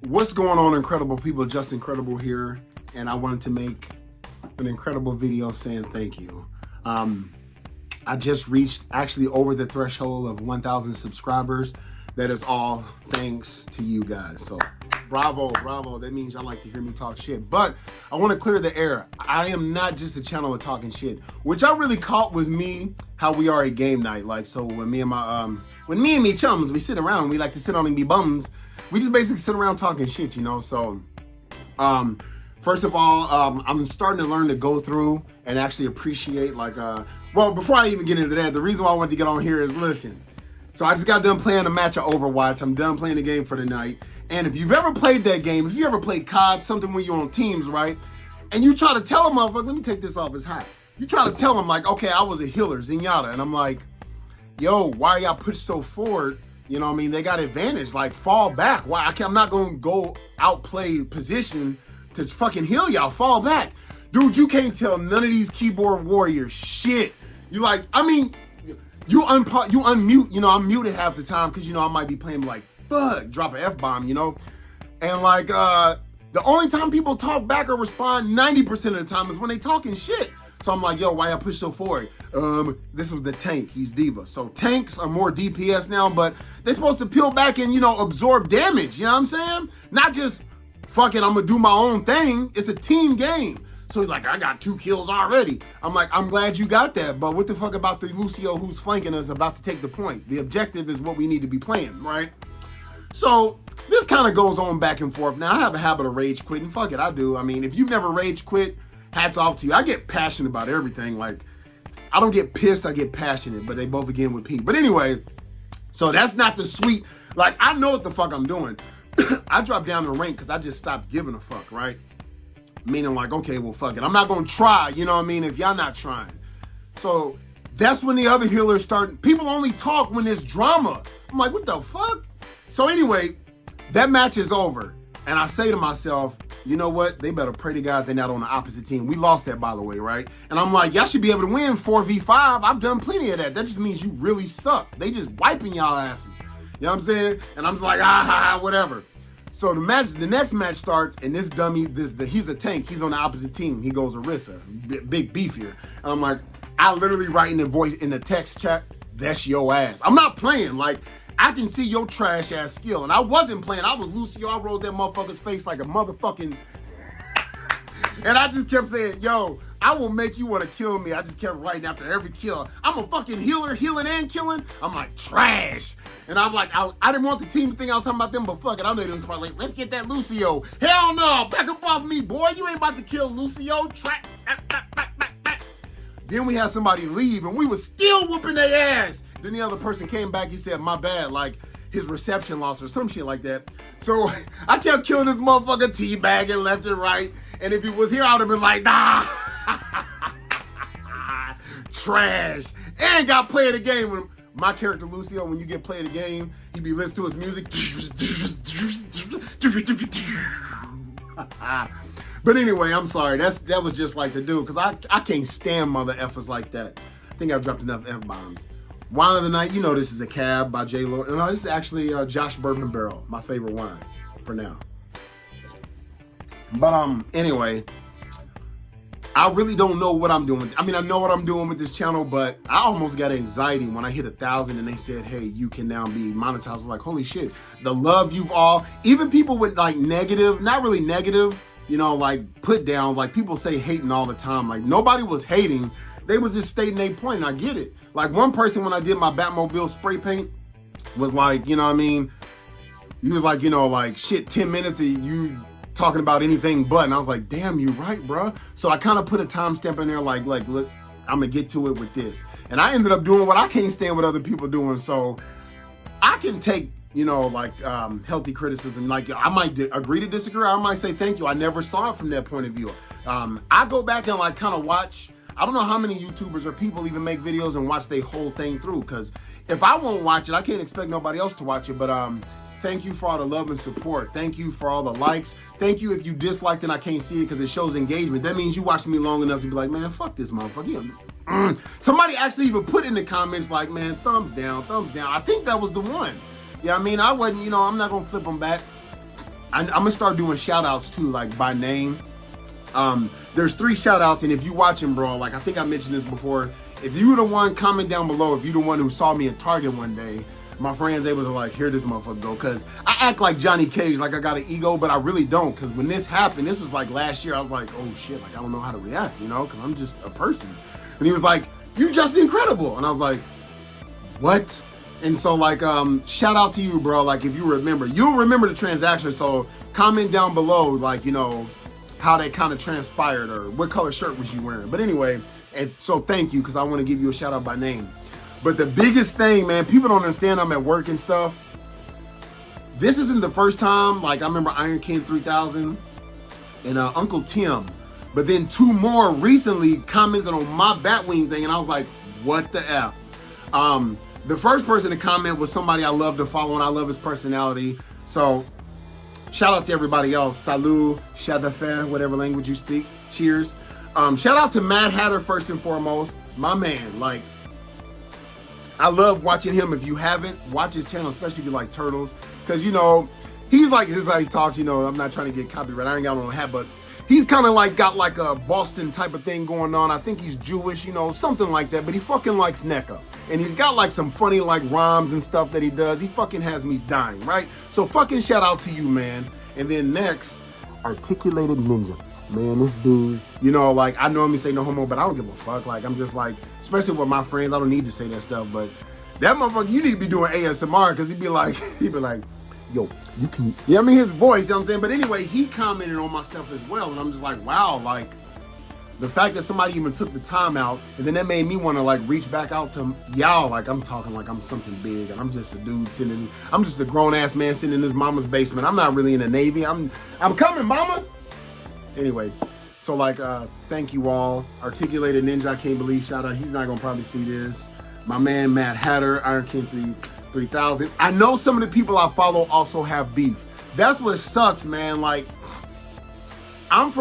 What's going on, incredible people? Just Incredible here, and I wanted to make an incredible video saying thank you. I just reached actually over the threshold of 1,000 subscribers. That is all thanks to you guys. So bravo, bravo. That means y'all like to hear me talk shit. But I want to clear the air. I am not just a channel of talking shit. Which I really caught was me, how we are at game night. Like, so when me and me chums, we sit around, we like to sit on and be bums. We just basically sit around talking shit, you know? So, first of all, I'm starting to learn to go through and actually appreciate, like, well, before I even get into that, the reason why I wanted to get on here is, listen. So I just got done playing a match of Overwatch. I'm done playing the game for the night. And if you've ever played that game, if you ever played COD, something when you're on teams, right? And you try to tell them, motherfucker, let me take this off, it's hot. You try to tell them, like, okay, I was a healer, Zenyatta. And I'm like, yo, why y'all push so forward? You know what I mean? They got advantage. Like, fall back. Why? I'm not going to go outplay position to fucking heal y'all. Fall back. Dude, you can't tell none of these keyboard warriors shit. You like, I mean, you unmute. You know, I'm muted half the time because, you know, I might be playing like, fuck, drop an F-bomb, you know? And like, the only time people talk back or respond 90% of the time is when they talking shit. So I'm like, yo, why y'all push so forward? This was the tank, he's Diva. So tanks are more DPS now, but they're supposed to peel back and, you know, absorb damage, you know what I'm saying? Not just, fuck it, I'm gonna do my own thing. It's a team game. So he's like, I got 2 kills already. I'm like, I'm glad you got that, but what the fuck about the Lucio who's flanking us about to take the point? The objective is what we need to be playing, right? So this kind of goes on back and forth. Now, I have a habit of rage quitting. Fuck it, I do. I mean, if you've never rage quit, hats off to you. I get passionate about everything. Like, I don't get pissed, I get passionate, but they both begin with P. But anyway, so that's not the sweet, like, I know what the fuck I'm doing. I dropped down the rank because I just stopped giving a fuck, right? Meaning like, okay, well, fuck it. I'm not going to try, you know what I mean, if y'all not trying. So that's when the other healers start, people only talk when there's drama. I'm like, what the fuck? So anyway, that match is over. And I say to myself, you know what? They better pray to God they're not on the opposite team. We lost that, by the way, right? And I'm like, y'all should be able to win 4v5. I've done plenty of that. That just means you really suck. They just wiping y'all asses. You know what I'm saying? And I'm just like, whatever. So the next match starts, and this dummy, he's a tank. He's on the opposite team. He goes Orisa, big beefier. And I'm like, I literally write in the voice, in the text chat, that's your ass. I'm not playing. Like, I can see your trash ass skill. And I wasn't playing. I was Lucio. I rolled that motherfucker's face like a motherfucking... And I just kept saying, yo, I will make you want to kill me. I just kept writing after every kill. I'm a fucking healer, healing and killing. I'm like, trash. And I'm like, I didn't want the team to think I was talking about them, but fuck it. I know they was probably like, let's get that Lucio. Hell no, back up off me, boy. You ain't about to kill Lucio. Then we had somebody leave, and we was still whooping their ass. Then the other person came back, he said, my bad, like his reception lost or some shit like that. So I kept killing this motherfucker, teabagging left and right. And if he was here, I would have been like, nah. Trash. And got play of the game. When my character Lucio, when you get play of the game, he be listening to his music. But anyway, I'm sorry. That was just like the dude, because I can't stand mother effers like that. I think I've dropped enough F-bombs. Wine of the Night, you know this is a Cab by J. Lord. No, this is actually Josh Bourbon Barrel, my favorite wine for now. But anyway, I really don't know what I'm doing. I mean, I know what I'm doing with this channel, but I almost got anxiety when I hit 1,000 and they said, hey, you can now be monetized. I was like, holy shit, the love you've all, even people with like negative, not really negative, you know, like put down, like people say hating all the time. Like nobody was hating. They was just stating their point, and I get it. Like one person, when I did my Batmobile spray paint, was like, you know what I mean? He was like, you know, like, shit, 10 minutes of you talking about anything but. And I was like, damn, you right, bro. So I kind of put a timestamp in there, like, look, I'm going to get to it with this. And I ended up doing what I can't stand what other people doing. So I can take, you know, like healthy criticism. Like I might agree to disagree. I might say, thank you. I never saw it from that point of view. I go back and like kind of watch. I don't know how many YouTubers or people even make videos and watch their whole thing through, because if I won't watch it, I can't expect nobody else to watch it. But thank you for all the love and support. Thank you for all the likes. Thank you if you disliked and I can't see it because it shows engagement. That means you watched me long enough to be like, man, fuck this motherfucker. Somebody actually even put in the comments like, man, thumbs down, thumbs down. I think that was the one. Yeah, I mean, I wasn't, you know, I'm not gonna flip them back. I'm gonna start doing shout outs too, like by name. There's 3 shout outs, and if you watching, bro, like I think I mentioned this before, if you were the one, comment down below if you the one who saw me in Target one day. My friends, they was like, here this motherfucker go, because I act like Johnny Cage, like I got an ego, but I really don't, because when this happened, this was like last year, I was like, oh shit, like I don't know how to react, you know, because I'm just a person. And he was like, you just incredible. And I was like, what? And so like, shout out to you, bro. Like if you remember, you'll remember the transaction. So comment down below, like, you know, how that kind of transpired or what color shirt was you wearing. But anyway, and so thank you, because I want to give you a shout out by name. But the biggest thing, man, people don't understand, I'm at work and stuff. This isn't the first time. Like I remember Iron King 3000 and Uncle Tim. But then 2 more recently commented on my Batwing thing, and I was like, what the F? The first person to comment was somebody I love to follow, and I love his personality. So shout out to everybody else. Salut, Shadafe, whatever language you speak. Cheers. Shout out to Mad Hatter first and foremost. My man, like, I love watching him. If you haven't, watch his channel, especially if you like turtles. Because, you know, he's like, this is how he talks, you know, I'm not trying to get copyright. I ain't got on a hat, but he's kind of like got like a Boston type of thing going on. I think he's Jewish, you know, something like that. But he fucking likes NECA. And he's got like some funny like rhymes and stuff that he does. He fucking has me dying, right? So fucking shout out to you, man. And then next, Articulated Ninja. Man, this dude, you know, like I normally say no homo, but I don't give a fuck. Like I'm just like, especially with my friends, I don't need to say that stuff. But that motherfucker, you need to be doing ASMR, because he'd be like, yo, you can, I mean, his voice, you know what I'm saying? But anyway, he commented on my stuff as well. And I'm just like, wow, like the fact that somebody even took the time out, and then that made me want to like reach back out to y'all. Like I'm talking like I'm something big, and I'm just a dude sitting, I'm just a grown ass man sitting in his mama's basement. I'm not really in the Navy. I'm coming, mama. Anyway, so like, thank you all. Articulated Ninja, I can't believe, shout out. He's not gonna probably see this. My man, Mad Hatter, Iron King 3000. I know some of the people I follow also have beef. That's what sucks, man. Like, I'm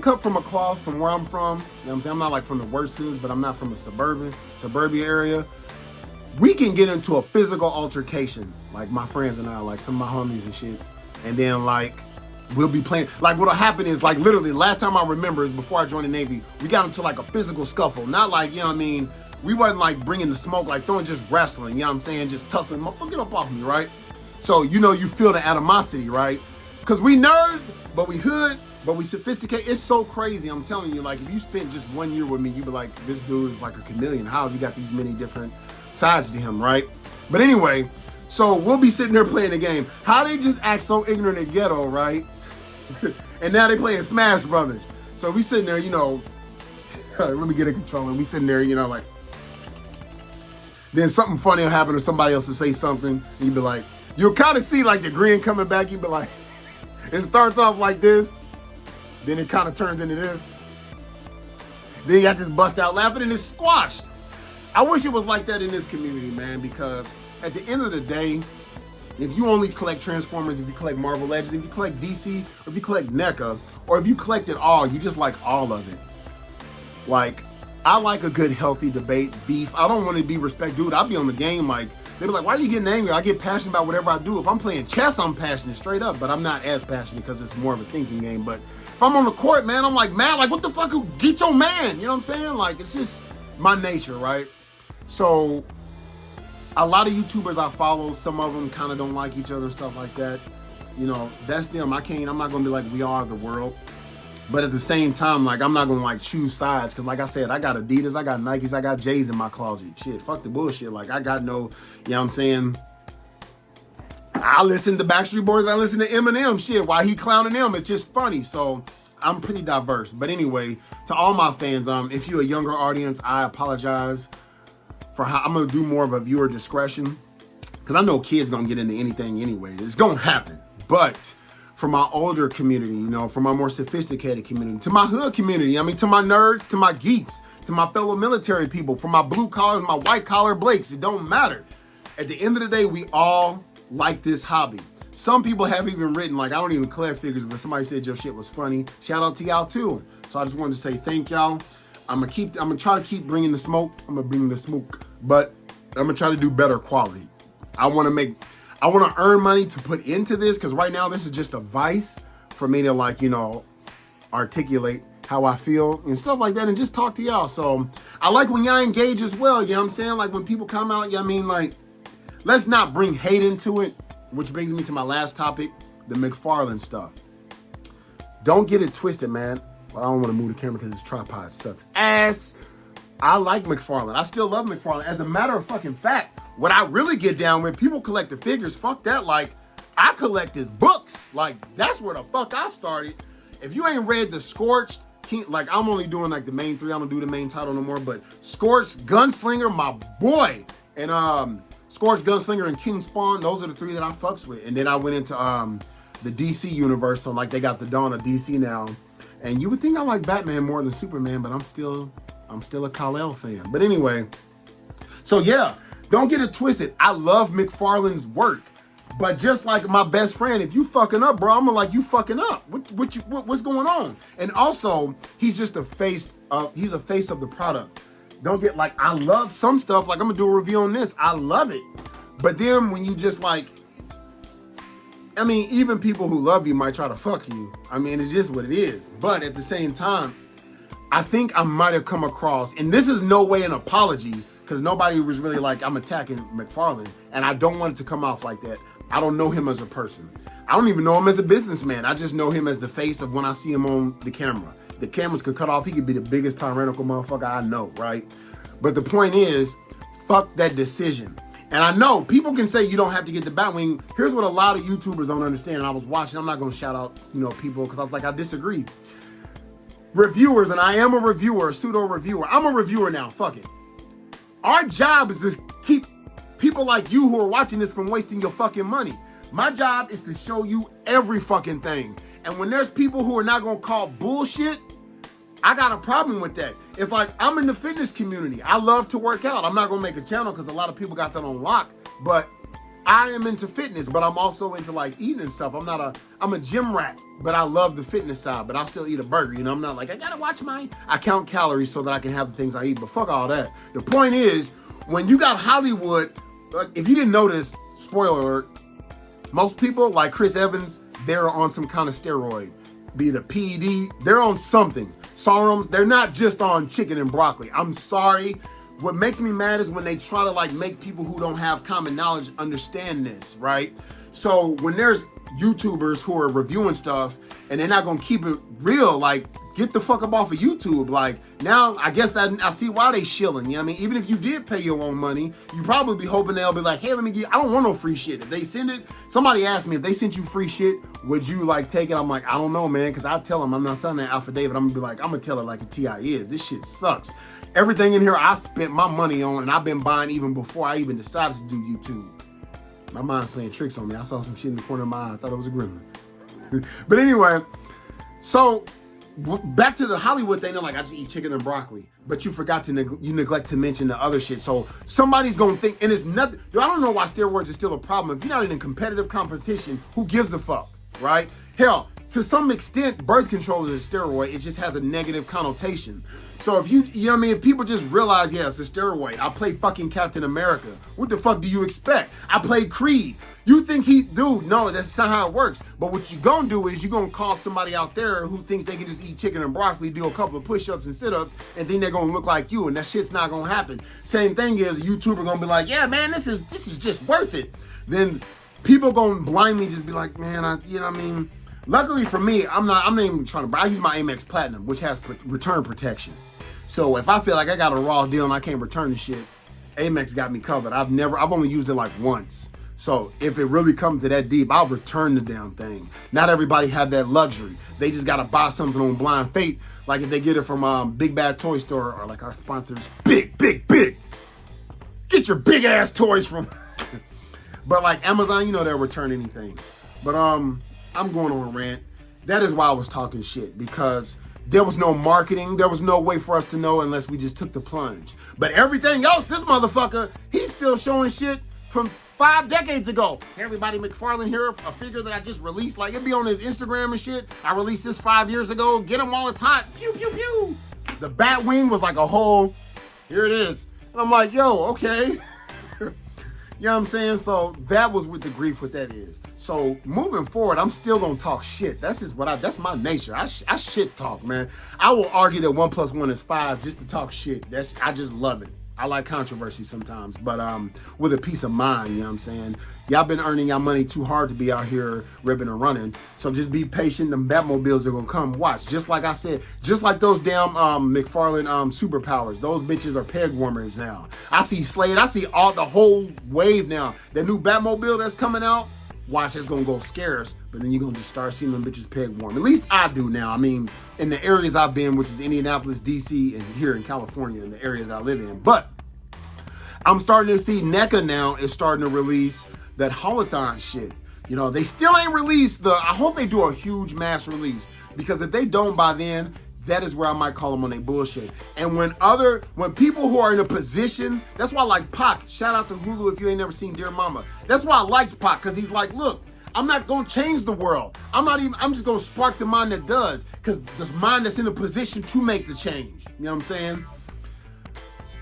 cut from a cloth from where I'm from. You know what I'm saying? I'm not like from the worst hoods, but I'm not from a suburbia area. We can get into a physical altercation, like my friends and I, like some of my homies and shit. And then like, we'll be playing, like what'll happen is like literally last time I remember is before I joined the Navy, we got into like a physical scuffle. Not like, you know what I mean? We wasn't like bringing the smoke, like throwing, just wrestling, you know what I'm saying? Just tussling, motherfucker, get up off me, right? So, you know, you feel the animosity, right? Cause we nerds, but we hood, but we sophisticated. It's so crazy, I'm telling you, like if you spent just 1 year with me, you'd be like, this dude is like a chameleon. How has he got these many different sides to him, right? But anyway, so we'll be sitting there playing the game. How they just act so ignorant and ghetto, right? And now they playing Smash Brothers. So we sitting there, you know, let me get a controller. We sitting there, you know, like, then something funny will happen or somebody else will say something, and you'd be like, you'll kind of see like the grin coming back. You'd be like, it starts off like this, then it kind of turns into this. Then you just bust out laughing and it's squashed. I wish it was like that in this community, man, because at the end of the day, if you only collect Transformers, if you collect Marvel Legends, if you collect DC, or if you collect NECA, or if you collect it all, you just like all of it. Like, I like a good, healthy debate, beef. I don't want to be dude, I'll be on the game like, they be like, why are you getting angry? I get passionate about whatever I do. If I'm playing chess, I'm passionate straight up, but I'm not as passionate because it's more of a thinking game. But if I'm on the court, man, I'm like, man, like what the fuck, get your man, you know what I'm saying? Like, it's just my nature, right? So, a lot of YouTubers I follow, some of them kind of don't like each other and stuff like that. You know, that's them. I'm not going to be like, we are the world. But at the same time, like, I'm not going to like choose sides. Because like I said, I got Adidas, I got Nikes, I got J's in my closet. Shit, fuck the bullshit. Like, I got no, you know what I'm saying? I listen to Backstreet Boys and I listen to Eminem. Shit, while he clowning them, it's just funny. So, I'm pretty diverse. But anyway, to all my fans, if you're a younger audience, I apologize for how I'm gonna do more of a viewer discretion, because I know kids gonna get into anything anyway. It's gonna happen. But for my older community, you know, for my more sophisticated community, to my hood community, I mean, to my nerds, to my geeks, to my fellow military people, for my blue collar, my white collar Blakes, it don't matter. At the end of the day, we all like this hobby. Some people have even written, like, I don't even collect figures, but somebody said your shit was funny. Shout out to y'all too. So I just wanted to say thank y'all. I'm gonna try to keep bringing the smoke. I'm gonna bring the smoke, but I'm gonna try to do better quality. I want I want to earn money to put into this, because right now this is just a vice for me to, like, you know, articulate how I feel and stuff like that and just talk to y'all. So I like when y'all engage as well, you know what I'm saying? Like when people come out, you know what I mean? Like, let's not bring hate into it, which brings me to my last topic, the McFarlane stuff. Don't get it twisted, man. Well, I don't want to move the camera because this tripod sucks ass. I like McFarlane. I still love McFarlane. As a matter of fucking fact, what I really get down with, people collect the figures. Fuck that. Like, I collect his books. Like, that's where the fuck I started. If you ain't read the Scorched, like, I'm only doing like the main three. I don't do the main title no more. But Scorched, Gunslinger, my boy. And Scorched, Gunslinger, and King Spawn. Those are the three that I fucks with. And then I went into the DC universe. So, like, they got the Dawn of DC now. And you would think I like Batman more than Superman, but I'm still a Kal-El fan. But anyway, so yeah, don't get it twisted. I love McFarlane's work, but just like my best friend, if you fucking up, bro, I'm like, you fucking up. What's going on? And also, he's just a face of the product. Don't get, like, I love some stuff. Like, I'm gonna do a review on this. I love it. But then when you just, like, I mean, even people who love you might try to fuck you. I mean, it's just what it is. But at the same time, I think I might have come across, and this is no way an apology, because nobody was really like, I'm attacking McFarlane, and I don't want it to come off like that. I don't know him as a person. I don't even know him as a businessman. I just know him as the face of when I see him on the camera. The cameras could cut off. He could be the biggest tyrannical motherfucker I know, right? But the point is, fuck that decision. And I know people can say you don't have to get the Batwing. Here's what a lot of YouTubers don't understand. And I was watching, I'm not going to shout out, you know, people, because I was like, I disagree. Reviewers, and I am a reviewer, a pseudo reviewer. I'm a reviewer now, fuck it. Our job is to keep people like you who are watching this from wasting your fucking money. My job is to show you every fucking thing. And when there's people who are not going to call bullshit, I got a problem with that. It's like, I'm in the fitness community. I love to work out. I'm not going to make a channel because a lot of people got that on lock, but I am into fitness, but I'm also into, like, eating and stuff. I'm a gym rat, but I love the fitness side, but I'll still eat a burger. You know, I'm not like, I got to watch I count calories so that I can have the things I eat, but fuck all that. The point is, when you got Hollywood, if you didn't notice, spoiler alert, most people like Chris Evans, they're on some kind of steroid, be it a PED, they're on something. Sarums, they're not just on chicken and broccoli. I'm sorry. What makes me mad is when they try to, like, make people who don't have common knowledge understand this, right? So when there's YouTubers who are reviewing stuff and they're not gonna keep it real, like, get the fuck up off of YouTube. Like, now I guess that I see why they shilling. You know what I mean? Even if you did pay your own money, you probably be hoping they'll be like, hey, let me get, I don't want no free shit. If they send it, somebody asked me if they sent you free shit, would you, like, take it? I'm like, I don't know, man, because I tell them I'm not signing an affidavit. I'm gonna be like, I'm gonna tell it like a TI is. This shit sucks. Everything in here I spent my money on, and I've been buying even before I even decided to do YouTube. My mind's playing tricks on me. I saw some shit in the corner of my eye. I thought it was a gremlin. But anyway, so back to the Hollywood thing. They're like, I just eat chicken and broccoli, but you forgot to neglect to mention the other shit. So somebody's gonna think, and it's nothing. I don't know why steroids are still a problem. If you're not in a competitive competition, who gives a fuck, right? Hell, to some extent, birth control is a steroid. It just has a negative connotation. So if you know what I mean, if people just realize, yeah, it's a steroid. I play fucking Captain America. What the fuck do you expect? I played Creed. You think dude, no, that's not how it works. But what you gonna do is you gonna call somebody out there who thinks they can just eat chicken and broccoli, do a couple of push-ups and sit-ups, and think they're gonna look like you, and that shit's not gonna happen. Same thing is, a YouTuber gonna be like, yeah, man, this is just worth it. Then people gonna blindly just be like, man, you know what I mean? Luckily for me, I'm not even trying to, I use my Amex Platinum, which has return protection. So if I feel like I got a raw deal and I can't return the shit, Amex got me covered. I've only used it like once. So if it really comes to that deep, I'll return the damn thing. Not everybody have that luxury. They just gotta buy something on blind faith. Like if they get it from Big Bad Toy Store, or like our sponsors, big. Get your big ass toys from. But like Amazon, you know they'll return anything. But I'm going on a rant. That is why I was talking shit, because there was no marketing. There was no way for us to know unless we just took the plunge. But everything else, this motherfucker, he's still showing shit from 5 decades ago. Hey everybody, McFarlane here, a figure that I just released. Like, it'd be on his Instagram and shit. I released this 5 years ago. Get him while it's hot. Pew, pew, pew. The Batwing was like a whole, here it is. And I'm like, yo, okay. You know what I'm saying? So that was what the grief with that is. So moving forward, I'm still gonna talk shit. That's just that's my nature. I shit talk, man. I will argue that 1 + 1 is 5 just to talk shit. I just love it. I like controversy sometimes, but with a peace of mind, you know what I'm saying? Y'all been earning y'all money too hard to be out here ripping and running. So just be patient. Them Batmobiles are gonna come. Watch. Just like I said, just like those damn McFarlane superpowers. Those bitches are peg warmers now. I see Slade. I see the whole wave now. That new Batmobile that's coming out. Watch, it's gonna go scarce, but then you're gonna just start seeing them bitches peg warm. At least I do now. I mean, in the areas I've been, which is Indianapolis, DC, and here in California, in the area that I live in. But I'm starting to see NECA now is starting to release that holothon shit. You know, they still ain't released I hope they do a huge mass release, because if they don't by then, that is where I might call them on their bullshit. And when people who are in a position, that's why I like Pac. Shout out to Hulu if you ain't never seen Dear Mama. That's why I liked Pac, because he's like, look, I'm not gonna change the world. I'm just gonna spark the mind that does, because this mind that's in a position to make the change. You know what I'm saying?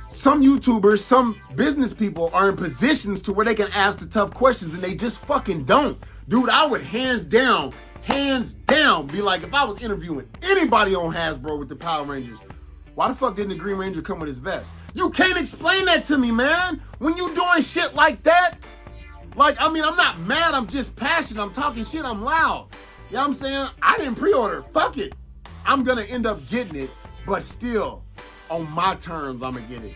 Some YouTubers, some business people are in positions to where they can ask the tough questions, and they just fucking don't. Dude, I would hands down, be like, if I was interviewing anybody on Hasbro with the Power Rangers, why the fuck didn't the Green Ranger come with his vest? You can't explain that to me, man. When you doing shit like that, like, I mean, I'm not mad, I'm just passionate, I'm talking shit, I'm loud. You know what I'm saying? I didn't pre-order, fuck it. I'm gonna end up getting it, but still, on my terms, I'm gonna get it.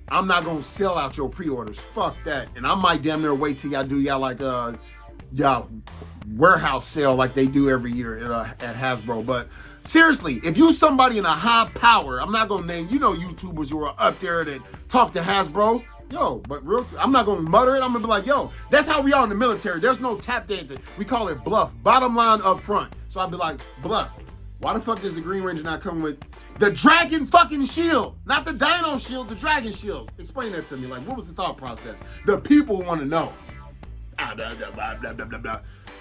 I'm not gonna sell out your pre-orders, fuck that. And I might damn near wait till y'all do y'all like y'all warehouse sale like they do every year at Hasbro. But seriously, if you somebody in a high power, I'm not gonna name, YouTubers who are up there that talk to Hasbro, I'm not gonna mutter it. I'm gonna be like, yo, that's how we are in the military. There's no tap dancing. We call it bluff. Bottom line up front. So I'd be like, bluff. Why the fuck does the Green Ranger not come with the dragon fucking shield? Not the dino shield, the dragon shield. Explain that to me. Like, what was the thought process? The people want to know.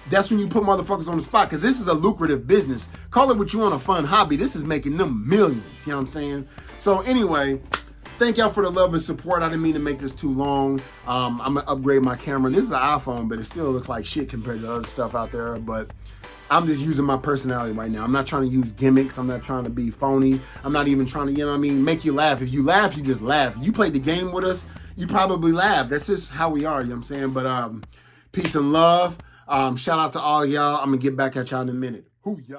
That's when you put motherfuckers on the spot, because this is a lucrative business. Call it what you want, a fun hobby. This is making them millions. You know what I'm saying? So anyway, thank y'all for the love and support. I didn't mean to make this too long. I'm going to upgrade my camera. This is an iPhone, but it still looks like shit compared to other stuff out there. But I'm just using my personality right now. I'm not trying to use gimmicks. I'm not trying to be phony. I'm not even trying to, make you laugh. If you laugh, you just laugh. If you played the game with us, you probably laugh. That's just how we are, you know what I'm saying? But peace and love. Shout out to all y'all. I'm going to get back at y'all in a minute. Who y'all?